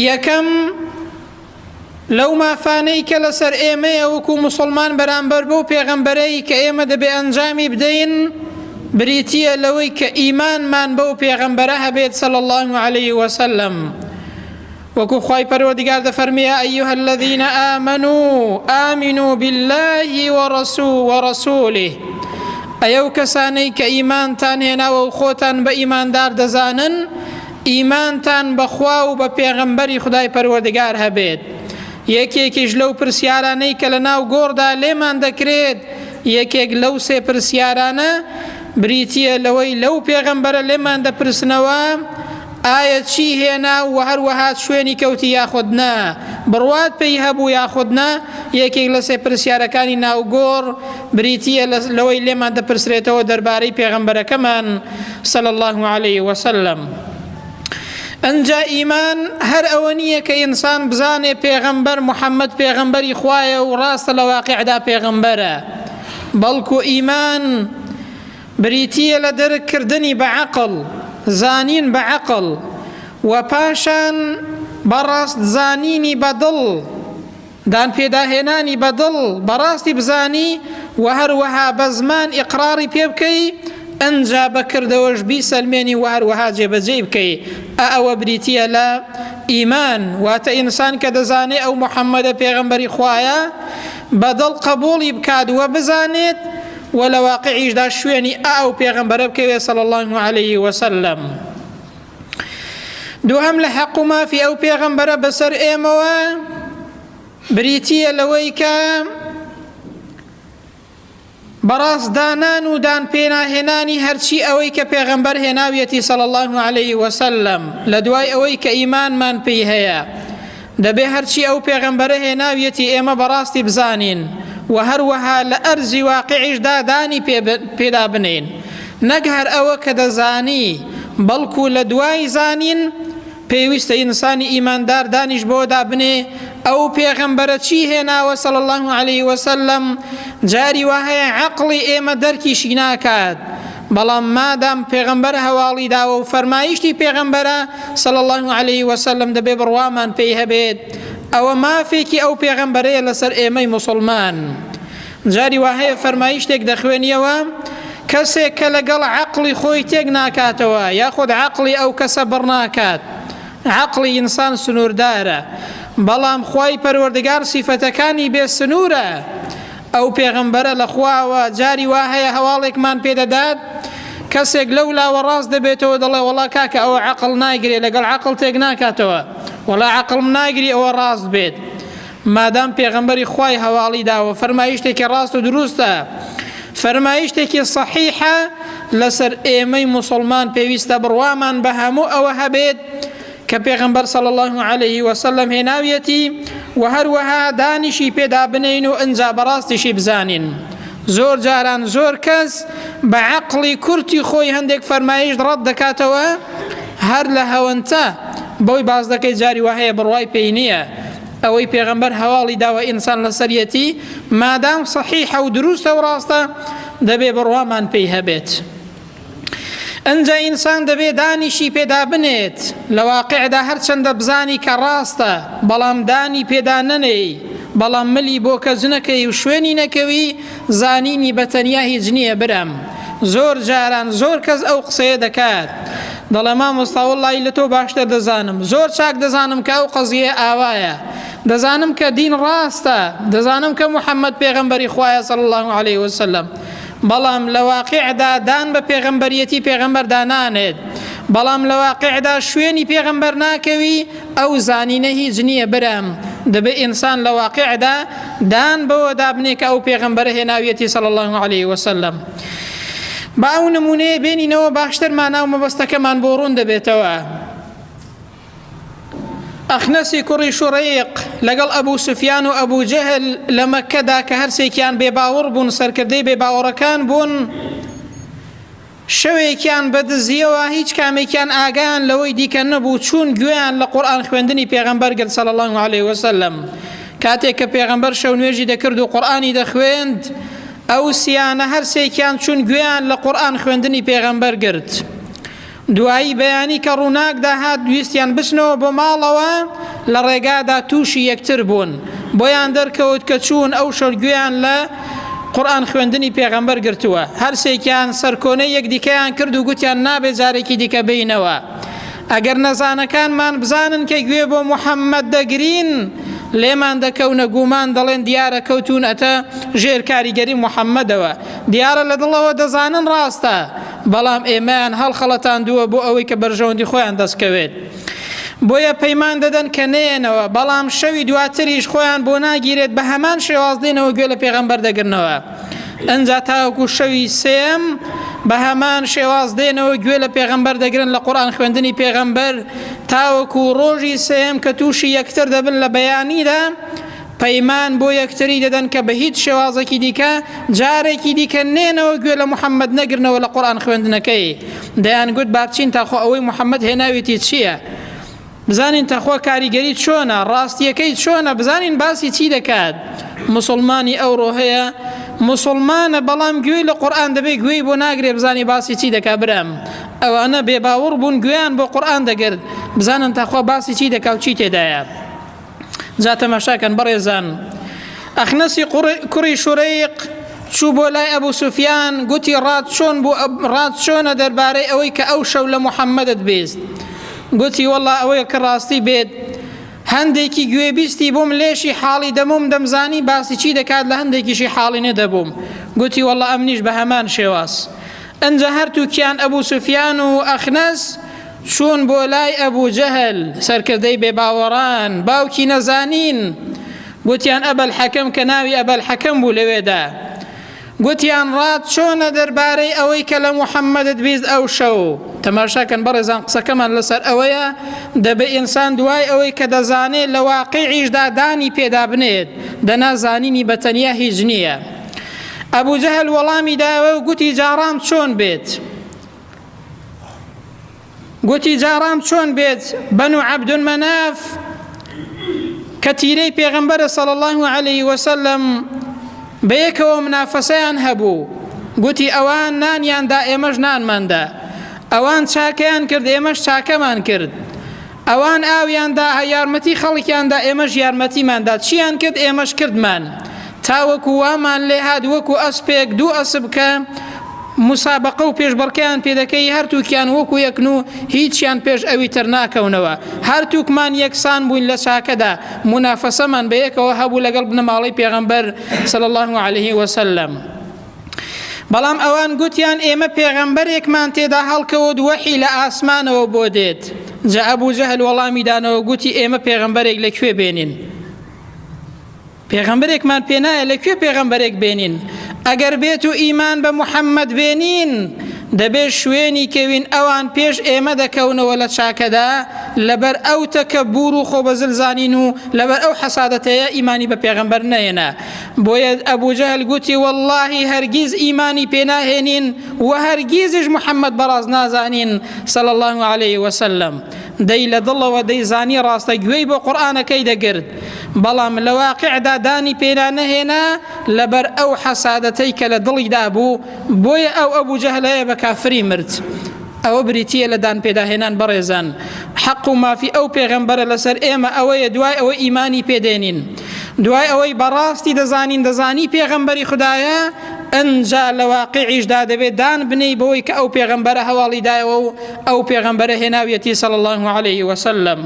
یەکەم لەو مافانەی کە لەسەر ئێمەیە وەکو موسڵمان بەرامبەر بەو پێغەمبەرەی کە ئێمە دەبێ ئەنجامی بدەین بریتیە لەوەی کە ئیمانمان بەو پێغەمبەرە هەبێت صلی الله عليه وسلم. وەکو خوای پەروەردگار دەفەرمێ ئەیها الذين آمنوا آمنوا بالله ورسوله، ئەو کەسانەی کە ئیمانتان هێناوە و خۆتان بە ئیماندار دەزانن ئیمانتان بەخوا و بە پێغەمبەری خدای پەروەردگار هەبێت. یەکێکیش لەو پرسیارانەی کە لە ناو گۆڕدا لێمان دەکرێت، یەکێک لەو سێ پرسیارانە بریتیە لەوەی لەو پێغەمبەرە لێمان دەپرسنەوە ئایا چی هێنا و هەروەها شوێنی کەوتی یاخودنا، بڕوات پێی هەبوو یاخودنا. یەکێک لە سێ پرسیارەکانی ناوگۆڕ بریتیە لەوەی لێمان دەپرسرێتەوە دەربارەی پێغەمبەرەکەمان صلی الله عليه وسلم. ئەنجا ئیمان هەر ئەوە نییە کە ئینسان بزانێ پێغەمبەر محەممەد پێغەمبەری خوایە و ڕاستە لە واقعدا پێغەمبەرە، بەڵکو ئیمان بریتیە لە دەرکردنی بە عەقڵ، زانین بە عەقڵ، و پاشان بەڕاست زانینی بەدڵ، دان پێداهێنانی بەدڵ بەڕاستی بزانی و هەروەها بە زمان ئیقراری پێ بکەی، ئەنجا بەکردەوەش بیسەلمێنی و هەروەها جێبەجێ بکەی. ئەوە بریتیە لە ئیمان. واتە ئینسان کە دەزانێت ئەو محەممەدە پێغەمبەری خوایە بەدڵ قبوڵی بکات و بزانێت و لە واقعیشدا شوێنی ئەو پێغەمبەرە بکەوێت صلی الله عليه وسلم. دووهەم لە حەق و مافی ئەو پێغەمبەرە بەسەر ئێمەوە بریتیە لەوەی کە بەڕاست دانان و دان پێناهێنانی هەرچی ئەوەی کە پێغەمبەر هێناویەتی صلی الله عليه وسلم لە دوای ئەوەی کە ئیمانمان پێی هەیە دەبێ هەرچی ئەو پێغەمبەرە هێناویەتی ئێمە بەڕاستی بزانین و هەروەها لە ئەرزی واقعیشدا دانی پێدا بنین، نەک هەر ئەوە کە دەزانی بەڵکو لە دوای زانین پێویستە ئینسانی ئیماندار دانیش بۆ دابنێ ئەو پێغەمبەرە چی هێناوە صلی الله عليه وسلم. جاری وهەیە عەقڵی ئێمە دەرکیشی ناکات، بەڵام مادام پێغەمبەر هەواڵی داوە و فەرمایشتی پێغەمبەرە صلی الله عليه وسلم دەبێ بڕوامان پێی هەبێت، ئەوە مافێکی ئەو پێغەمبەرەیە لەسەر ئێمەی موسڵمان. جاری وهەیە فەرمایشتێک دەخوێنیەوە کەسێک کە لەگەڵ عەقڵی خۆی تێک ناکاتەوە یاخود عەقڵی ئەو کەسە بڕ ناکات. عەقڵی ئینسان سنووردارە، بەڵام خوای پەروەردگار سیفەتەکانی بێ سنوورە. ئەو پێغەمبەرە لە خواوە جاری وهەیە هەواڵێکمان پێدەدات کەسێک لەو لاوە ڕاست دەبێتەوە دەڵێ وەڵا کاکە ئەوە عەقڵ ناگرێ، لەگەڵ عەقڵ تێک ناکاتەوە، وەڵا عەقڵم ناگری ئەوە ڕاست بێت. مادام پێغەمبەری خوای هەواڵی داوە فەرمایشتێکی ڕاست و دروستە، فەرمایشتێکی صەحیحە، لەسەر ئێمەی موسڵمان پێویستە بڕوامان بە هەموو ئەوە هەبێت کە پێغەمبەر صلی الله عليه وسلم هێناویەتی و هەروەها دانیشی پێدا بنین و ئەنجا بەڕاستیشی بزانین. زۆر جاران زۆر کەس بە عەقڵی کورتی خۆی هەندێک فەرمایش ڕەت دەکاتەوە هەر لە هەوەنتە بۆی باز دەکەی جاری وهەیە بڕوای پێی نییە. ئەوەی پێغەمبەر هەواڵی داوە ئینسان لەسەریەتی مادام صەحیحە و دروستە و ڕاستە دەبێ بڕوامان پێی هەبێت. ئەنجا ئینسان دەبێ دانیشی پێدا بنێت، لە واقعدا هەرچەندە بزانی کە ڕاستە بەڵام دانی پێدا نەنێی، بەڵام ملی بۆ کەس نەکەی و شوێنی نەکەوی، زانینی بەتەنیا هیچ نییە برم. زۆر جاران زۆر کەس ئەو قسەیە دەکات، دەڵێ مامۆستا وەڵڵی لە تۆ باشتر دەزانم، زۆر چاک دەزانم کە ئەو قەزیە ئاوایە، دەزانم کە دین ڕاستە، دەزانم کە محەممەد پێغەمبەری خوایە صلی الله عليه وسلم، بەڵام لە واقعدا دان بە پێغەمبەریەتی پێغەمبەر دانانێت، بەڵام لە واقعدا شوێنی پێغەمبەر ناکەوی، ئەو زانینە هیچ نییە برم. دەبێ ئینسان لە واقعدا دان بەوە دابنێ کە ئەو پێغەمبەرە هێناویەتی صلی الله عليه وسلم. با ئەو نمونەیە بینینەوە باشتر ماناو مەبەستەکەمان بۆ ڕوون دەبێتەوە. ئەخنەسی کوڕی شوڕەیق لەگەڵ ئەبوو سوفیان و ئەبوو جەهل لە مەککەدا کە هەرسێکیان بێباوەڕ بوون، سەرکردەی بێباوەڕەکان بوون، شەوێکیان بەدزیەوە هیچ کامێکیان ئاگایان لەوەی دیکە نەبوو، چوون گوێیان لە قورئان خوێندنی پێغەمبەر گرت صلی الله عليه وسلم. کاتێک کە پێغەمبەر شەو نوێژی دەکرد و قورئانی دەخوێند، ئەو سیانە هەرسێکیان چوون گوێیان لە قورئان خوێندنی پێغەمبەر گرت. دوایی بەیانی کە ڕووناک داهات ویستیان بچنەوە بۆ ماڵەوە، لە ڕێگادا تووشی یەکتر بوون بۆیان دەرکەوت کە چوون ئەو شەرگویان لە قورئان خوێندنی پێغەمبەر گرتووە هەرسێکیان سەرکۆنەی یەکدیکەیان کرد و گوتیان نابێت جارێکی دیکە بینەوە ئەگەر نەزانەکانمان بزانن کە گوێ بۆ موحەممەد دەگرین لێمان دەکەونە گومان دەڵێن دیارە کەوتون ئەتە ژێر کاریگەری موحەممەدەوە دیارە لە دڵەوە دەزانن ڕاستە بەڵام ئێمەیان هەڵخەڵەتاندووە بۆ ئەوەی کە بەرژەوەندی خۆیان دەستکەوێت بۆیە پەیمان دەدەن کە نێنەوە بەڵام شەوی دواتریش خۆیان بۆ ناگیرێت بە هەمان شێواز دێنەوە گوێ لە پێغەمبەر دەگرنەوە ئەنجا تاوەکو شەوی سێم بە هەمان شێواز دێنەوە گوێ لە پێغەمبەر دەگرن لە قورئان خوێندنی پێغەمبەر تاوەکو ڕۆژی سێم کە تووشی یەکتر دەبن لە بەیانیدا پەیمان بۆ یەکتری دەدەن کە بە هیچ شێوازێکی دیکە جارێکی دیکە نێنەوە گوێ لە موحەممەد نەگرنەوە لە قورئان خوێندنەکەی دەیان گوت بابچین تاخۆ ئەوەی موحەممەد هێناوێتی چییە بزانین تەخوا کاریگەری چۆنە ڕاستیەکەی چۆنە بزانین باسی چی دەکات مسلمانی ئەوڕۆ هەیە مسلمانە بەڵام گوێی لە قورئان دەبێت گوێی بۆ ناگرێ بزانی باسی چی دەکا برام ئەوانە بێباوەڕ بوون گوێیان بۆ قورئان دەگرت بزانن تەخوا باسی چی دەکا و چی تێدایە جا تەماشاکەن بەڕێزان ئەخنەسی کوڕی شوڕەیق چوو بۆ لای ئەبوو سوفیان گوتی ڕات چۆنە دەربارەی ئەوەی کە ئەو شەو لە موحەممەدت بیست گوتی وەڵڵا ئەوەیە کە ڕاستی بێت هەندێکی گوێبیستی بووم لێشی حاڵی دەموم دەمزانی باسی چی دەکات لە هەندێکیشی حاڵی نەدەبووم گوتی وەڵڵا ئەمنیش بە هەمان شێواز ئەنجا هەرتووکیان ئەبوو سوفیان و ئەخنەس چوون بۆ لای ئەبوو جەهل سەرکردەی بێباوەڕان باوکی نەزانین گوتیان ئەبەل حەکەم کە ناوی ئەبەل حەکەم بوو لەوێدا گوتیان ڕات چۆنە دەربارەی ئەوەی کە لە موحەممەدت بیست ئەو شەو تەماشاکەن بەڕێزان قسەکەمان لەسەر ئەوەیە دەبێ ئینسان دوای ئەوەی کە دەزانێت لە واقعیشدا دانی پێدا بنێت دەنازانینی بەتەنیا هیچ نییە ئەبوو جەهل وەڵامی داوە و گوتی جارام چۆن بێت گوتی جارام چۆن بێت بەنو عەبدولمەناف کە تیرەی پێغەمبەرە صلی الله عليه وسلم بەیەکەوە منافەسەیان هەبوو گوتی ئەوان نانیاندا ئێمەش نانماندا ئەوان چاکەیان کرد ئێمەش چاکەمان کرد ئەوان ئاویاندا یارمەتی خەڵکیاندا ئێمەش یارمەتیماندا چیان کرد ئێمەش کردمان تاوەکو وامان لێ هات وەکو ئەسپێک دوو ئەسب کە مسابقە و پێشبڕکەیان پێدەکەی هەرتووکیان وەکو یەکن و هیچیان پێش ئەوی تر ناکەونەوە هەرتووکمان یەکسان بووین لە چاکەدا منافەسەمان بەیەکەوە هەبوو لەگەڵ بنەماڵەی پێغەمبەر صلی الله عليه وسلم بەڵام ئەوان گوتیان ئێمە پێغەمبەرێکمان تێدا هەڵکەوت وەحی لە ئاسمانەوە بۆ دێت جا ئەبوو جەهل وەڵامی دانەوە گوتی ئێمە پێغەمبەرێک لەکوێ بێنین پێغەمبەرێکمان پێ نایە لەکوێ پێغەمبەرێک بێنین ئەگەر بێت و ئیمان بە موحەممەد بێنین دەبێت شوێنی کەوین ئەوان پێش ئێمە دەکەونەوە لە چاکەدا لەبەر ئەو تەکەببور و خۆبەزلزانین و لەبەر ئەو حەسادەتەیە ئیمانی بە پێغەمبەر نەهێنا بۆیە ئەبوو جەهل گوتی وەڵڵاهی هەرگیز ئیمانی پێ ناهێنین و هەرگیزش موحەممەد بەڕاست نازانین صلی الله عليه وسلم دەی لە دڵەوە دەیزانی ڕاستە گوێی بۆ قورئانەکەی دەگرت بەڵام لە واقعدا دانی پێدا نەهێنا لەبەر ئەو حەسادەتەی کە لە دڵیدا بوو بۆیە ئەو ئەبوو جەهلەیە بە کافری مرد ئەوە بریتیە لە دان پێداهێنان بەڕێزان حەق و مافی ئەو پێغەمبەرە لەسەر ئێمە ئەوەیە دوای ئەوەی ئیمانی پێدێنین دوای ئەوەی بەڕاستی دەزانی پێغەمبەری خوددایە ئەنجا لە واقعیشدا دەبێت دان بنەی بەوەی کە ئەو پێغەمبەرە هەواڵی دایەوە و ئەو پێغەمبەرە هێناویەتی صلی الله عليه وسلم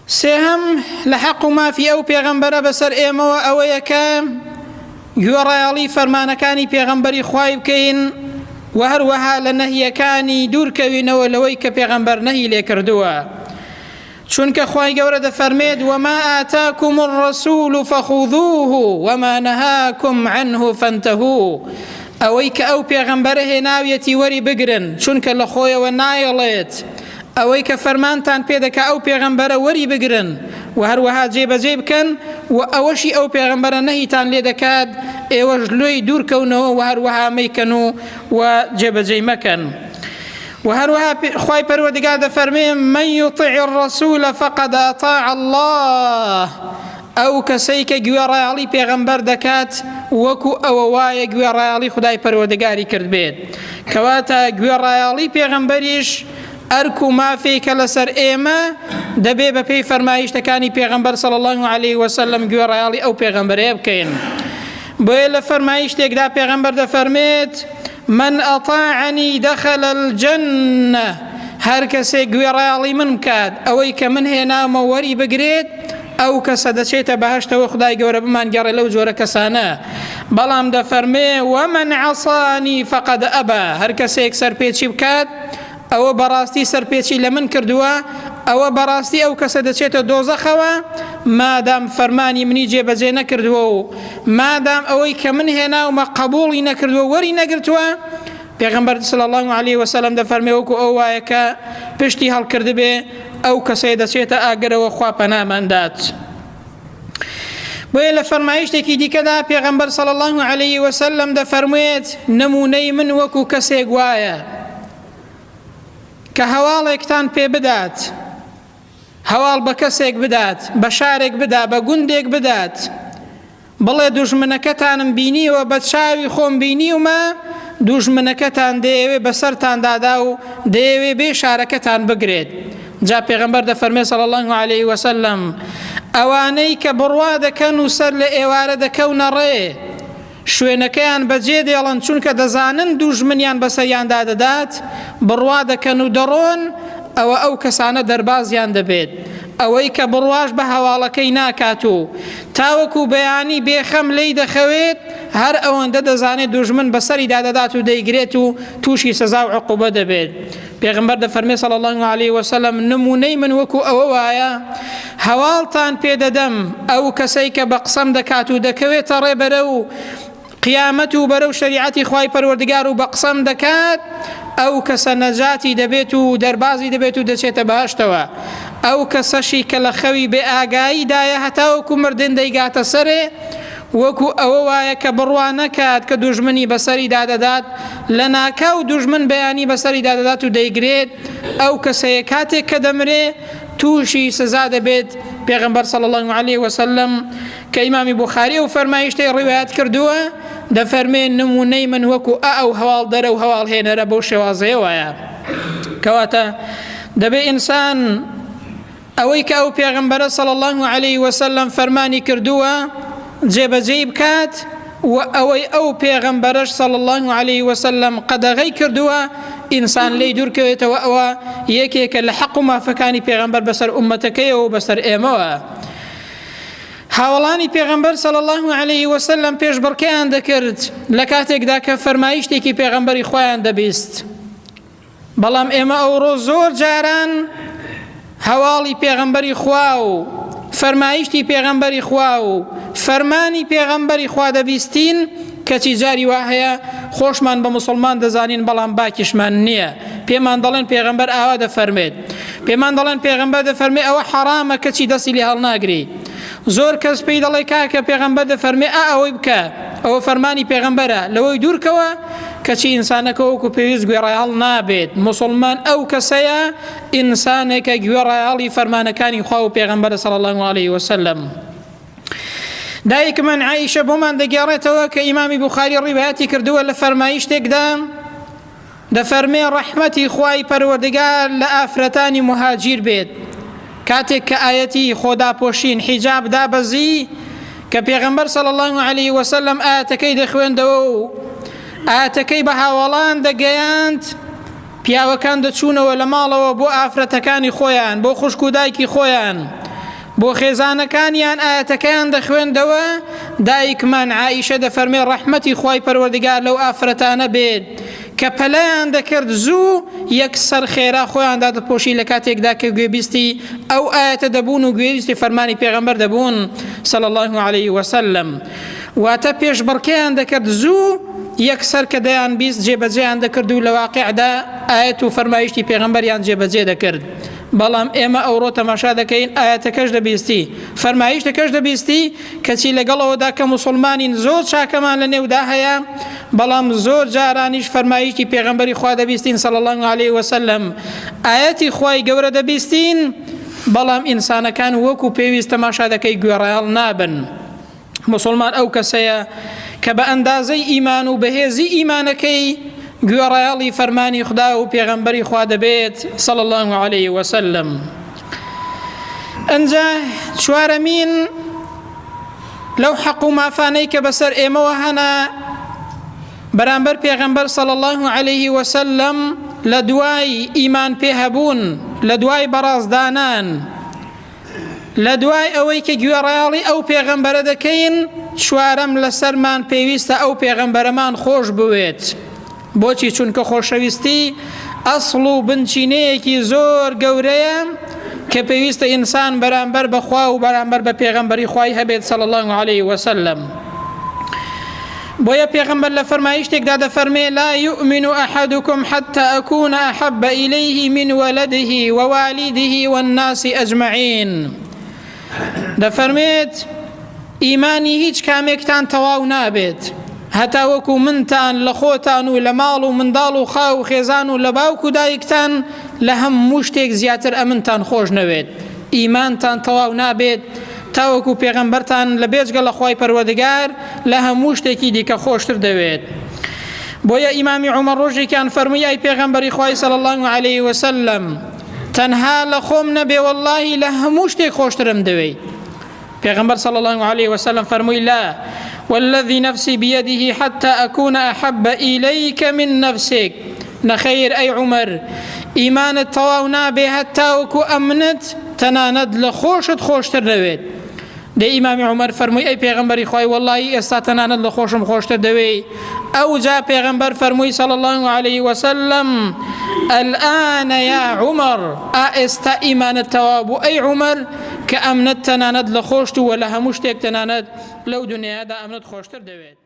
سێهەم لە حەق و مافی ئەو پێغەمبەرە بەسەر ئێمەوە ئەوەیە کە گوێڕایەڵی فەرمانەکانی پێغەمبەری خوای بکەین و هەروەها لە نەهیەکانی دوورکەوینەوە لەوەی کە پێغەمبەر نەهی لێ کردووە چونکە خوای گەورە دەفەرمێت وما ئاتاکم الرەسوول فەخوذوه وما نەهاکم عنه فانتهوا ئەوەی کە ئەو پێغەمبەرە هێناویەتی وەری بگرن چونکە لە خۆیەوە نایەڵێت ئەوەی کە فەرمانتان پێدەکا ئەو پێغەمبەرە وەری بگرن و هەروەها جێبەجێ بکەن و ئەوەشی ئەو پێغەمبەرە نەهیتان لێ دەکات ئێوەش لۆی دوورکەونەوە و هەروەها مەیکەن و جێبەجێ مەکەن و هەروەها خوای پەروەردگار دەفەرمێ من يطع الرسول فقد أطاع الله ئەو کەسەی کە گوێڕایەڵی پێغەمبەر دەکات وەکو ئەوە وایە گوێڕایەڵی خودای پەروەردگاری کرد بێت کەواتە گوێڕایەڵی پێغەمبەریش ئەرک و مافێکە لەسەر ئێمە دەبێ بە پێی فەرمایشتەکانی پێغەمبەر صلی الله عليه وسلم گوێڕایاڵی ئەو پێغەمبەرەیە بکەین. بۆیە لە فەرمایشتێکدا پێغەمبەر دەفەرمێت من ئەطاعنی دەخەل الجەنە، هەر کەسێک گوێڕایاڵی من بکات ئەوەی کە من هێنامە وەری بگرێت ئەو کەسە دەچێتە بەهەشتەوە، خدای گەورە بمان گەڕێ لەو جۆرە کەسانە. بەڵام دەفەرمێ ومن عەصانی فەقەد ئەبا، هەر کەسێک سەرپێچی بکات ئەوە بەڕاستی سەرپێچی لە من کردووە، ئەوە بەڕاستی ئەو کەسە دەچێتە دۆزەخەوە مادام فەرمانی منی جێبەجێ نەکردووە و مادام ئەوەی کە من هێناومە قبوڵی نەکردووە وەری نەگرتووە. پێغەمبەر صلی الله عليه وسلم دەفەرمێ وەکو ئەو وایە کە پشتی هەڵکردبێ ئەو کەسەی دەچێتە ئاگرەوە خوا پەناماندات. بۆیە لە فەرمایشتێکی دیکەدا پێغەمبەر صلی الله عليه وسلم دەفەرموێت نمونەی من وەکو کەسێک وایە کە هەواڵێکتان پێ بدات، هەواڵ بە کەسێک بدات، بە شارێک بدا، بە گوندێک بدات، بڵێ دوژمنەکەتانم بینیوە بە چاوی خۆم بینیومە، دوژمنەکەتان دەیەوێ بەسەرتان دادا و دەیەوێ بێ شارەکەتان بگرێت. جا پێغەمبەر دەفەرمێ صلی الله عليه وسلم ئەوانەی کە بڕوا دەکەن و سەر لە ئێوارە دەکەونە ڕێ، شوێنەکەیان بەجێ دێڵن چونکە دەزانن دوژمنیان بەسەریاندا دەدات، بڕوا دەکەن و دەڕۆن، ئەوە ئەو کەسانە دەربازیان دەبێت. ئەوەی کە بڕواش بە هەواڵەکەی ناکات و تاوەکو بەیانی بێخەم لی دەخەوێت، هەر ئەوەندە دەزانێت دوژمن بەسەری دادەدات و دەیگرێت و تووشی سەزا و عقوبە دەبێت. پێغەمبەر دەفەرمێ صلی الله عليه وسلم نمونەی من وەکو ئەوە وایە هەواڵتان پێدەدەم ئەو کەسەی کە بە قسەم دەکات و دەکەوێتە ڕێبەرە و قیامەت و بەرەو شریعەتی خوای پەروەردگار و بە قسەم دەکات، ئەو کەسە نەجاتی دەبێت و دەربازی دەبێت و دەچێتە بەهەشتەوە. ئەو کەسەشی کە لە خەوی بێ ئاگاییدایە هەتاوەکو مردن دەیگاتە سەرێ، وەکو ئەوە وایە کە بڕوا نەکات کە دوژمنی بەسەری دادەدات، لە ناکاو دوژمن بەیانی بەسەری دادەدات و دەیگرێت، ئەو کەسەیە کاتێک کە دەمرێ تووشی سزا دەبێت. پێغەمبەر صلی الله عليه وسلم کە ئیمامی بوخاری و فەرمایشتەی ڕیوایەت کردووە دەفەرمێ نمونەی من وەکو ئەو هەواڵ دەرە و هەواڵ هێنەرە بەو شێوازەیە وایە. کەواتە دەبێ ئینسان ئەوەی کە ئەو پێغەمبەرە صلی الله عليه وسلم فەرمانی کردووە جێبەجێی بکات و ئەوەی ئەو پێغەمبەرەش صلی الله عليه وسلم قەدەغەی کردووە ئینسان لی دوورکەوێتەوە. ئەوە یەکێکە لە حەق و مافەکانی پێغەمبەر بەسەر ئومەتەکەیەوە و بەسەر ئێمەوە. هاوڵانی پێغەمبەر صلی الله عليه وسلم پێشبڕکەیان دەکرد لە کاتێکدا کە فەرمایشتێکی پێغەمبەری خۆیان دەبیست. بەڵام ئێمە ئەوڕۆ زۆر جاران هەواڵی پێغەمبەری خوا و فەرمایشتی پێغەمبەری خوا و فەرمانی پێغەمبەری خوا دەبیستین، کەچی جاری وا هەیە خۆشمان بە موسڵمان دەزانین بەڵام باکیشمان نییە. پێمان دەڵێن پێغەمبەر ئاوا دەفەرمێت، پێمان دەڵێن پێغەمبەر دەفەرمێ ئەوە حەرامە کەچی دەستی لێ هەڵناگری. زۆر کەس پێی دەڵێ کاکە پێغەمبەر دەفەرمێ ئەوەی بکە، ئەوە فەرمانی پێغەمبەرە، لەوەی دوورکەوە کەچی ئینسانەکە وەکو پێویست گوێڕایەڵ نابێت. موسڵمان ئەو کەسەیە ئینسانێکە گوێڕایەڵی فەرمانەکانی خوا و پێغەمبەر صلی الله عليه وسلم. دایکمان عایشە بۆمان دەگێڕێتەوە کە ئیمامی بوخاری ڕیوایەتی کردووە لە فەرمایشتێکدا دەفەرمێ ڕەحمەتی خوای پەروەردگار لە ئافرەتانی مهاجیر بێت. کاتێک کە ئاەتی خۆداپۆشین حیجاب دابەزی کە پێغەمبەر صلی الله عليه وسلم ئاەتەکەی دەخوێندەوە و ئاەتەکەی بە هاوڵان دەگەیاند، پیاوەکان دەچوونەوە لە ماڵەوە بۆ ئافرەتەکانی خۆیان، بۆ خوشک و دایکی خۆیان، بۆ خێزانەکانیان ئاەتەکەیان دەخوێندەوە. دایکمان عایشە دەفەرمێ ڕەحمەتی خوای پەروەردگار لەو ئافرەتانە بێت کە پەلەیان دەکرد زوو یەکسەر خێرا خۆیاندا دەپۆشی لە کاتێکدا کە گوێبیستی ئەو ئاەتە دەبوون و گوێبیستی فەرمانی پێغەمبەر دەبوون صلی الله عليه وسلم. واتە پێشبڕکەیان دەکرد زوو یەکسەر کە دەیان بیست جێبەجێیان دەکرد و لە واقعدا ئاەت و فەرمایشتی پێغەمبەریان جێبەجێ دەکرد. بەڵام ئێمە ئەوڕۆ تەماشا دەکەین ئاەتەکەش دەبیستی، فەرمایشتەکەش دەبیستی، کەچی لەگەڵەوەدا کە موسڵمانین زۆر چاکەمان لە نێودا هەیە، بەڵام زۆر جارانیش فەرمایشتی پێغەمبەری خوا دەبیستین صلی الله عليه وسلم، ئاەتی خوای گەورە دەبیستین، بەڵام ئینسانەکان وەکو پێویست تەماشا دەکەی گوێڕایەڵ نابن. موسڵمان ئەو کەسەیە کە بە ئەندازەی ئیمان و بەهێزی ئیمانەکەی گوێڕایەڵی فەرمانی خدا و پێغەمبەری خوا دەبێت صلی الله عليه وسلم. ئەنجا چوارەمین لەو حەق و مافانەی کە بەسەر ئێمەوە هەنا بەرامبەر پێغەمبەر صلی الله عليه وسلم لە دوای ئیمان پێهەبوون، لە دوای بەڕازدانان، لە دوای ئەوەی کە گوێڕایەڵی ئەو پێغەمبەرە دەکەین، چوارەم لەسەرمان پێویستە ئەو پێغەمبەرەمان خۆش بوێت. بۆچی؟ چونکە خۆشەویستی ئەسڵ و بنچینەیەکی زۆر گەورەیە کە پێویستە ئینسان بەرامبەر بەخوا و بەرامبەر بە پێغەمبەری خوای هەبێت صلی الله عليه وسلم. بۆیە پێغەمبەر لە فەرمایشتێکدا دەفەرمێ لا يؤمن أحدكم حتى أكون أحب إليه من ولده ووالده والناس أجمعين. دەفەرمێت ئیمانی هیچ کامێکتان تەواو نابێت، هەتا وەکو منتان لە خۆتان و لە ماڵ و منداڵ و خاو و خێزان و لە باوک و دایکتان لە هەموو شتێک زیاتر ئەمنتان خۆش نەوێت. ئیمانتان تەواو نابێت تاوەکو پێغەمبەرتان لە بێجگە لە خوای پەروەردگار لە هەموو شتێکی دیکە خۆشتر دەوێت. بۆیە ئیمامی عومەر ڕۆژێکیان فەرمووی ئەی پێغەمبەری خوای صلی الله عليه وسلم تەنها لە خۆم نەبێ وەڵڵاهی لە هەموو شتێک خۆشترم دەوێت. پێغەمبەر صلی الله عليه وسلم فەرمووی لا والذي نفسي بيده حتى أكون أحب إليك من نفسك. نخير أي عمر إيمان تەواو نابێ هەتاوەکو ئەمنت تەنانەت لە خۆشت خۆشتر دەوێت. دەی ئیمامی عومەر فەرمووی ئەی پێغەمبەری خوای وەڵڵاهی ئێستا تەنانەت لە خۆشم خۆشتر دەوێ. ئەو جا پێغەمبەر فەرمووی صلی الله عليه وسلم الآن يا عمر، ئێستا ئیمانت تەواو بوو ئەی عومەر کە ئەمنت تەنانەت لە خۆشت و لە هەموو شتێک تەنانەت لەو دنیادا ئەمنت خۆشتر دەوێت.